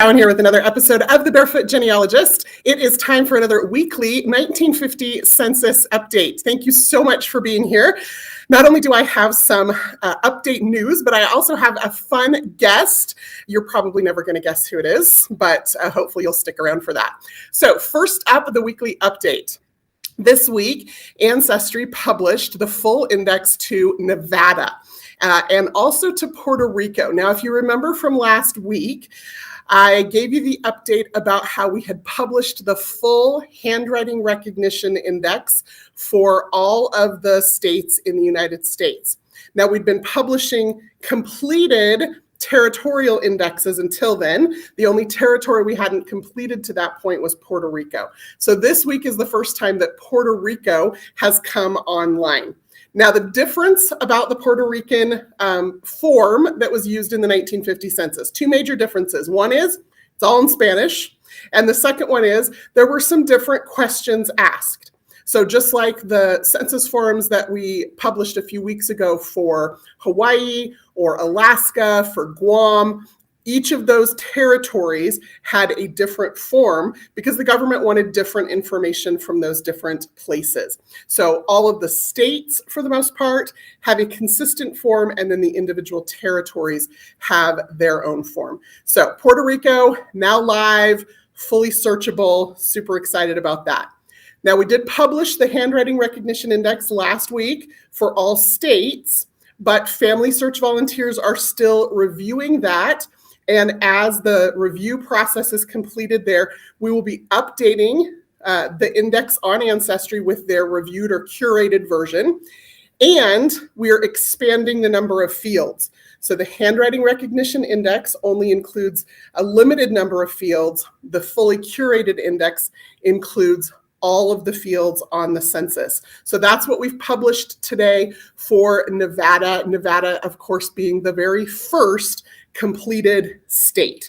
Cowan here with another episode of the Barefoot Genealogist. It is time for another weekly 1950 census update. Thank you so much for being here. Not only do I have some update news, but I also have a fun guest. You're probably never going to guess who it is, but hopefully you'll stick around for that. So first up, the weekly update. This week, Ancestry published the full index to Nevada and also to Puerto Rico. Now, if you remember from last week, I gave you the update about how we had published the full handwriting recognition index for all of the states in the United States. Now, we'd been publishing completed territorial indexes until then. The only territory we hadn't completed to that point was Puerto Rico. So this week is the first time that Puerto Rico has come online. Now, the difference about the Puerto Rican form that was used in the 1950 census, two major differences. One is it's all in Spanish, and the second one is there were some different questions asked. So just like the census forms that we published a few weeks ago for Hawaii or Alaska, for Guam, each of those territories had a different form because the government wanted different information from those different places. So all of the states, for the most part, have a consistent form, and then the individual territories have their own form. So Puerto Rico, now live, fully searchable, super excited about that. Now, we did publish the Handwriting Recognition Index last week for all states, but Family Search volunteers are still reviewing that. And as the review process is completed there, we will be updating the index on Ancestry with their reviewed or curated version. And we are expanding the number of fields. So the Handwriting Recognition Index only includes a limited number of fields. The fully curated index includes all of the fields on the census. So that's what we've published today for Nevada. Nevada, of course, being the very first completed state.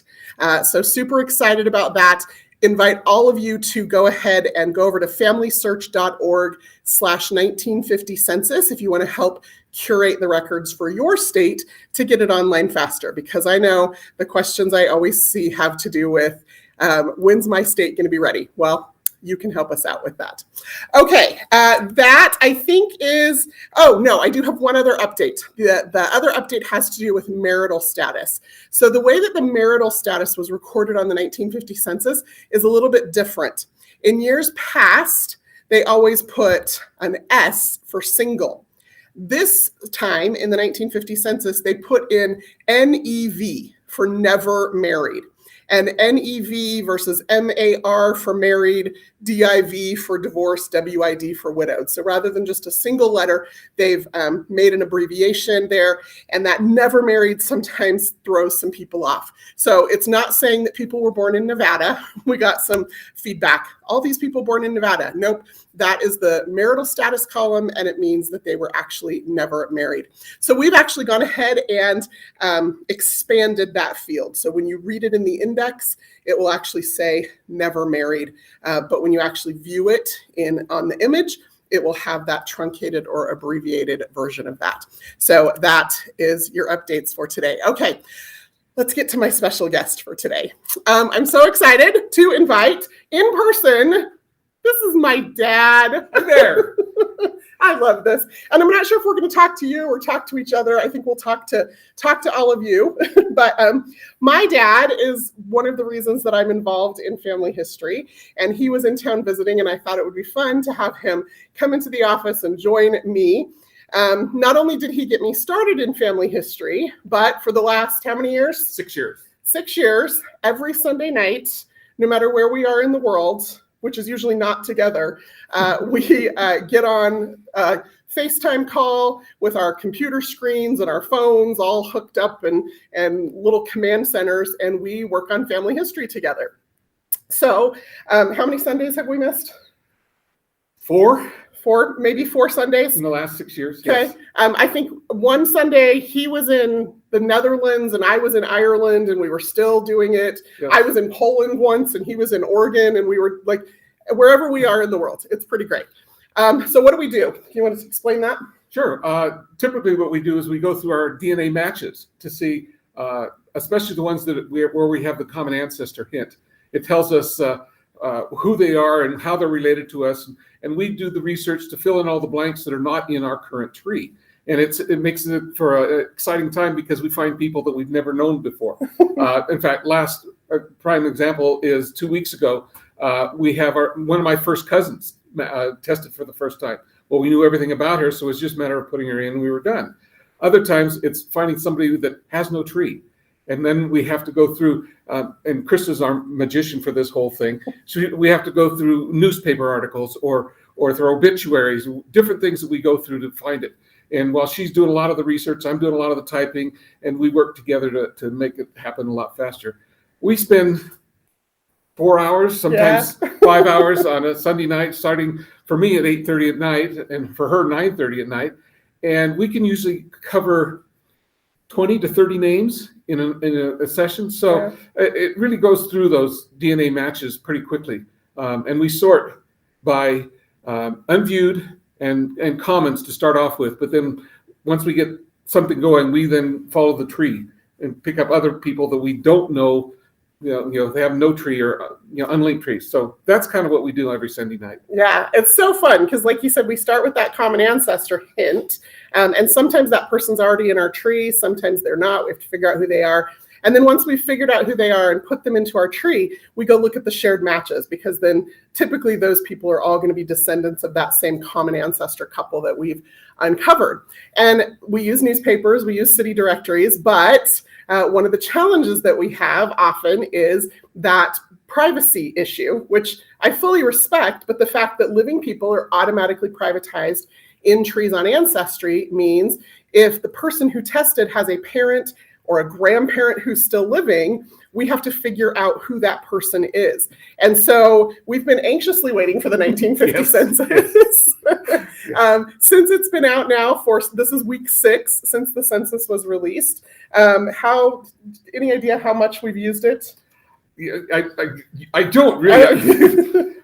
So super excited about that. Invite all of you to go ahead and go over to familysearch.org/1950 census if you want to help curate the records for your state to get it online faster, because I know the questions I always see have to do with when's my state going to be ready? Well, you can help us out with that. Okay, that I think is, oh no, I do have one other update. The other update has to do with marital status. So the way that the marital status was recorded on the 1950 census is a little bit different. In years past, they always put an S for single. This time in the 1950 census, they put in NEV for never married. And NEV versus MAR for married, DIV for divorced, WID for widowed. So rather than just a single letter, they've made an abbreviation there, and that never married sometimes throws some people off. So it's not saying that people were born in Nevada. We got some feedback. All these people born in Nevada. Nope. That is the marital status column, and it means that they were actually never married. So we've actually gone ahead and expanded that field. So when you read it in the index, it will actually say never married. But when you actually view it on the image, it will have that truncated or abbreviated version of that. So that is your updates for today. Okay, let's get to my special guest for today. I'm so excited to invite in person. This is my dad. There. I love this. And I'm not sure if we're going to talk to you or talk to each other. I think we'll talk to all of you. But my dad is one of the reasons that I'm involved in family history. And he was in town visiting, and I thought it would be fun to have him come into the office and join me. Not only did he get me started in family history, but for the last, how many years? 6 years. 6 years, every Sunday night, no matter where we are in the world, which is usually not together, we get on a FaceTime call with our computer screens and our phones all hooked up and little command centers, and we work on family history together. So how many Sundays have we missed? Maybe four Sundays? In the last 6 years, okay. Yes. I think one Sunday he was in the Netherlands and I was in Ireland, and we were still doing it. Yes. I was in Poland once and he was in Oregon, and we were like, wherever we are in the world. It's pretty great. So what do we do? You want to explain that? Sure. Typically what we do is we go through our DNA matches to see especially the ones where we have the common ancestor hint. It tells us who they are and how they're related to us, and we do the research to fill in all the blanks that are not in our current tree. And it makes it for an exciting time because we find people that we've never known before. In fact, last prime example is 2 weeks ago. We have one of my first cousins tested for the first time. Well, we knew everything about her, so it was just a matter of putting her in and we were done. Other times it's finding somebody that has no tree. And then we have to go through, and Crista's our magician for this whole thing. So we have to go through newspaper articles or through obituaries, different things that we go through to find it. And while she's doing a lot of the research, I'm doing a lot of the typing, and we work together to make it happen a lot faster. We spend 4 hours, sometimes 5 hours on a Sunday night, starting for me at 8:30 at night, and for her 9:30 at night. And we can usually cover 20 to 30 names in a session. So it really goes through those DNA matches pretty quickly. And we sort by unviewed and commons to start off with, but then once we get something going, we then follow the tree and pick up other people that we don't know, they have no tree or unlinked trees. So that's kind of what we do every Sunday night. Yeah, it's so fun because, like you said, we start with that common ancestor hint, and sometimes that person's already in our tree, sometimes they're not. We have to figure out who they are. And then once we've figured out who they are and put them into our tree, we go look at the shared matches, because then typically those people are all going to be descendants of that same common ancestor couple that we've uncovered. And we use newspapers, we use city directories, but one of the challenges that we have often is that privacy issue, which I fully respect, but the fact that living people are automatically privatized in trees on Ancestry means if the person who tested has a parent or a grandparent who's still living, we have to figure out who that person is. And so we've been anxiously waiting for the 1950 census. Since it's been out now this is week 6 since the census was released. Any idea how much we've used it? I don't really.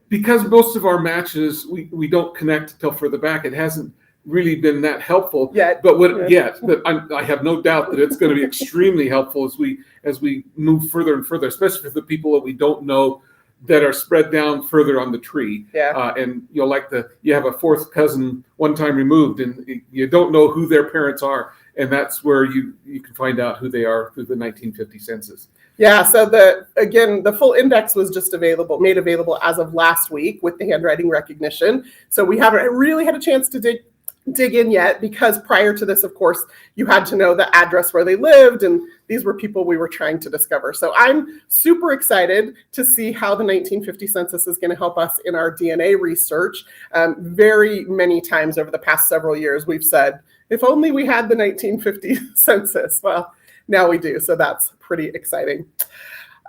Because most of our matches, we don't connect until further back. It hasn't really been that helpful yet, but I have no doubt that it's going to be extremely helpful as we move further and further, especially for the people that we don't know that are spread down further on the tree. And you have a fourth cousin one time removed, and you don't know who their parents are, and that's where you can find out who they are through the 1950 census. Yeah, so the full index was just made available as of last week with the handwriting recognition. So we haven't really had a chance to dig in yet, because prior to this, of course, you had to know the address where they lived, and these were people we were trying to discover. So I'm super excited to see how the 1950 census is going to help us in our DNA research. Very many times over the past several years, we've said, if only we had the 1950 census. Well, now we do, so that's pretty exciting.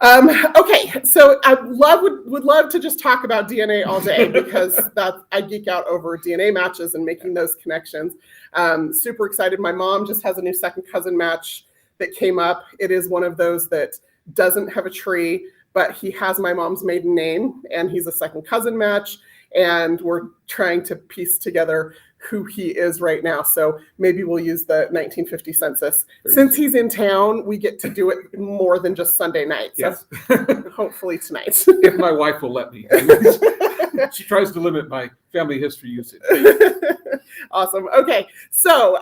Okay, so I would love to just talk about DNA all day, because I geek out over DNA matches and making those connections. Super excited. My mom just has a new second cousin match that came up. It is one of those that doesn't have a tree, but he has my mom's maiden name, and he's a second cousin match, and we're trying to piece together who he is right now. So maybe we'll use the 1950 census. Since he's in town, we get to do it more than just Sunday nights. Yes. So hopefully tonight. If my wife will let me. She tries to limit my family history usage. Awesome. Okay. So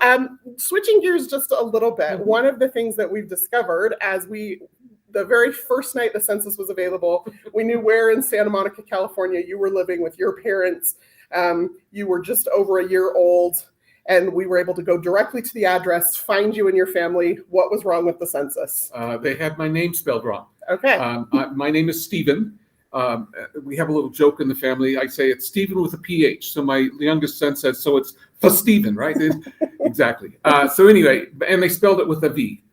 switching gears just a little bit, one of the things that we've discovered the very first night the census was available, we knew where in Santa Monica, California you were living with your parents. You were just over a year old, and we were able to go directly to the address, find you and your family. What was wrong with the census? They had my name spelled wrong. Okay. My name is Stephen. We have a little joke in the family. I say it's Stephen with a PH. So my youngest son says, so it's for Stephen, right? Exactly. So anyway, and they spelled it with a V.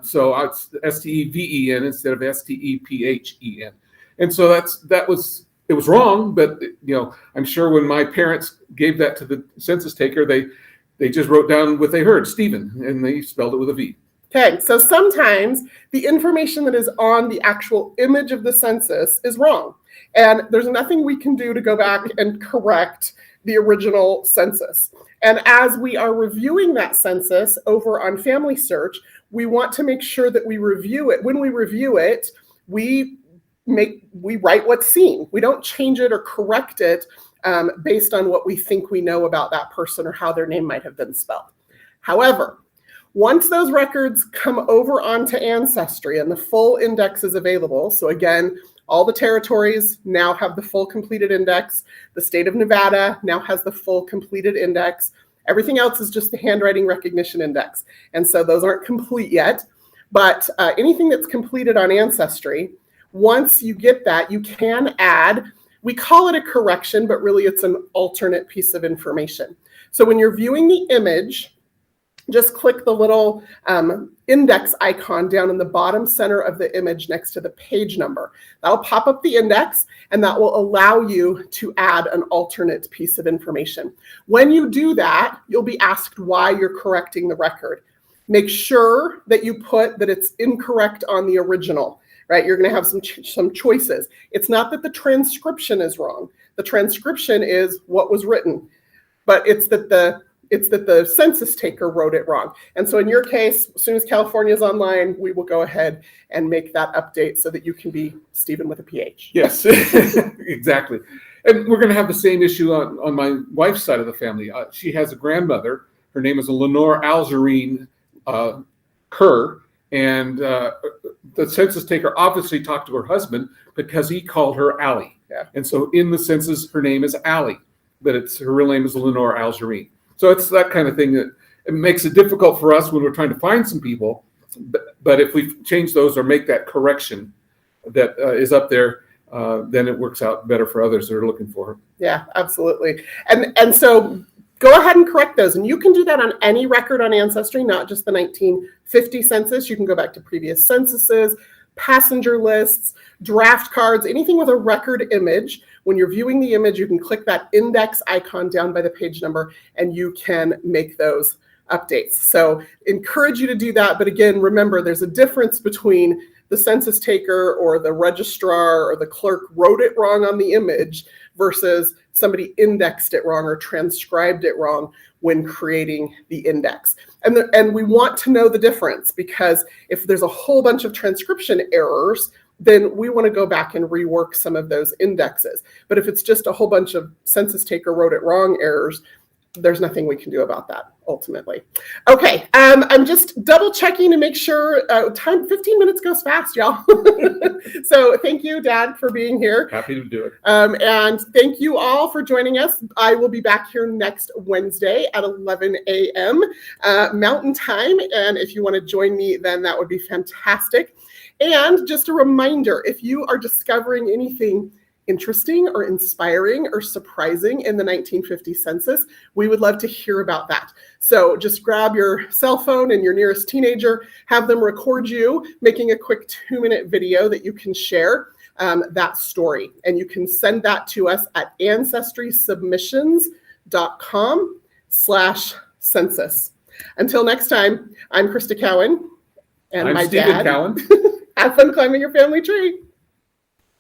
So it's Steven instead of Stephen. And so it was wrong, but I'm sure when my parents gave that to the census taker, they just wrote down what they heard, Stephen, and they spelled it with a V. Okay, so sometimes the information that is on the actual image of the census is wrong. And there's nothing we can do to go back and correct the original census. And as we are reviewing that census over on Family Search, we want to make sure that we review it. When we review it, we write what's seen. We don't change it or correct it based on what we think we know about that person or how their name might have been spelled. However, once those records come over onto Ancestry and the full index is available, so again, all the territories now have the full completed index. The state of Nevada now has the full completed index. Everything else is just the handwriting recognition index. And so those aren't complete yet, but anything that's completed on Ancestry, once you get that, you can add, we call it a correction, but really it's an alternate piece of information. So when you're viewing the image, just click the little index icon down in the bottom center of the image next to the page number. That'll pop up the index, and that will allow you to add an alternate piece of information. When you do that, you'll be asked why you're correcting the record. Make sure that you put that it's incorrect on the original, right? You're going to have some choices. It's not that the transcription is wrong. The transcription is what was written, but it's that the census taker wrote it wrong. And so in your case, as soon as California is online, we will go ahead and make that update so that you can be Stephen with a PH. Yes, exactly. And we're going to have the same issue on my wife's side of the family. She has a grandmother. Her name is Lenore Algerine Kerr. And the census taker obviously talked to her husband because he called her Allie. Yeah. And so in the census, her name is Allie, but her real name is Lenore Algerine. So it's that kind of thing that it makes it difficult for us when we're trying to find some people. But if we change those or make that correction that is up there, then it works out better for others that are looking for her. Yeah, absolutely. And so go ahead and correct those. And you can do that on any record on Ancestry, not just the 1950 census. You can go back to previous censuses, passenger lists, draft cards, anything with a record image. When you're viewing the image, you can click that index icon down by the page number, and you can make those updates. So encourage you to do that. But again, remember, there's a difference between the census taker or the registrar or the clerk wrote it wrong on the image versus somebody indexed it wrong or transcribed it wrong when creating the index. And we want to know the difference, because if there's a whole bunch of transcription errors, then we want to go back and rework some of those indexes. But if it's just a whole bunch of census taker wrote it wrong errors, there's nothing we can do about that ultimately. Okay, I'm just double checking to make sure 15 minutes goes fast, y'all. So thank you, Dad, for being here. Happy to do it. And thank you all for joining us. I will be back here next Wednesday at 11 a.m. Mountain Time. And if you want to join me, then that would be fantastic. And just a reminder, if you are discovering anything interesting or inspiring or surprising in the 1950 census, we would love to hear about that. So just grab your cell phone and your nearest teenager, have them record you making a quick 2-minute video that you can share that story. And you can send that to us at ancestrysubmissions.com/census. Until next time, I'm Crista Cowan. And I'm my Stephen dad. Cowan. Have fun climbing your family tree.